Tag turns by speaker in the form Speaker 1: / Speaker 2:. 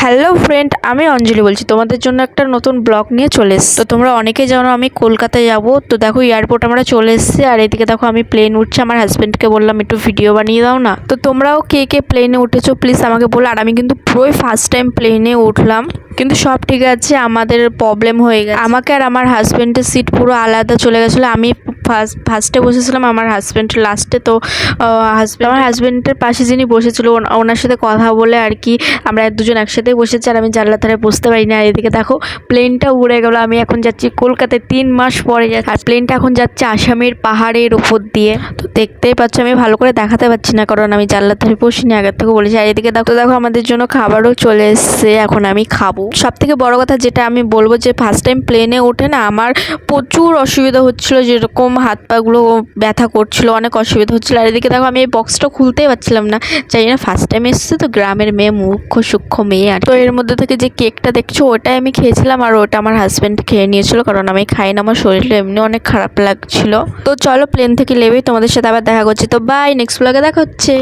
Speaker 1: Hello friend, আমি অঞ্জলি বলছি তোমাদের জন্য একটা নতুন ব্লগ নিয়ে চলে এসেছি। তো তোমরা অনেকে জানো আমি কলকাতায় যাব। তো দেখো এয়ারপোর্ট আমরা চলে এসেছি, আর এদিকে দেখো আমি প্লেন উঠছি। আমার হাজব্যান্ডকে বললাম একটু ভিডিও বানিয়ে দাও না। তো তোমরাও কে কে প্লেনে উঠেছো প্লিজ আমাকে বলো। আর আমি কিন্তু পুরোই ফার্স্ট টাইম প্লেনে উঠলাম, কিন্তু সব ঠিক আছে। আমাদের প্রবলেম হয়ে গেছে, আমাকে আর আমার হাজব্যান্ডের সিট পুরো আলাদা চলে গেছিলো। আমি ফার্স্টে বসেছিলাম, আমার হাজব্যান্ড লাস্টে। তো আমার হাজব্যান্ডের পাশে যিনি বসেছিল ওনার সাথে কথা বলে আর কি আমরা দুজন একসাথেই বসেছি। আর আমি জানলার ধারে বসতে পারিনি। আর এদিকে দেখো প্লেনটা উড়ে গেল। আমি এখন যাচ্ছি কলকাতায়, 3 মাস পরে যাচ্ছি। আর প্লেনটা এখন যাচ্ছে আসামের পাহাড়ের উপর দিয়ে। তো দেখতেই পাচ্ছ আমি ভালো করে দেখাতে পারছি না, কারণ আমি জানলার ধারে বসিনি, আগের থেকে বলেছি। আর এদিকে দেখো আমাদের জন্য খাবারও চলে এসছে, এখন আমি খাবো। সব থেকে বড় কথা যেটা আমি বলবো, যে ফার্স্ট টাইম প্লেনে ওঠে না আমার প্রচুর অসুবিধা হচ্ছিল, যেরকম হাত পাগুলো ব্যথা করছিল, অনেক অসুবিধা হচ্ছিল। আর এদিকে দেখো আমি এই বক্সটা খুলতেই পারছিলাম না, জানি না ফার্স্ট টাইম এসেছে তো, গ্রামের মেয়ে, মুখ্য সূক্ষ্ম মেয়ে। আর তো এর মধ্যে থেকে যে কেকটা দেখছো ওটাই আমি খেয়েছিলাম, আর ওটা আমার হাজব্যান্ড খেয়ে নিয়েছিল, কারণ আমি খাই না, আমার শরীরটা এমনি অনেক খারাপ লাগছিল। তো চলো প্লেন থেকে নেবেই তোমাদের সাথে আবার দেখা করছি। তো বাই, নেক্সট ব্লগে দেখা হচ্ছে।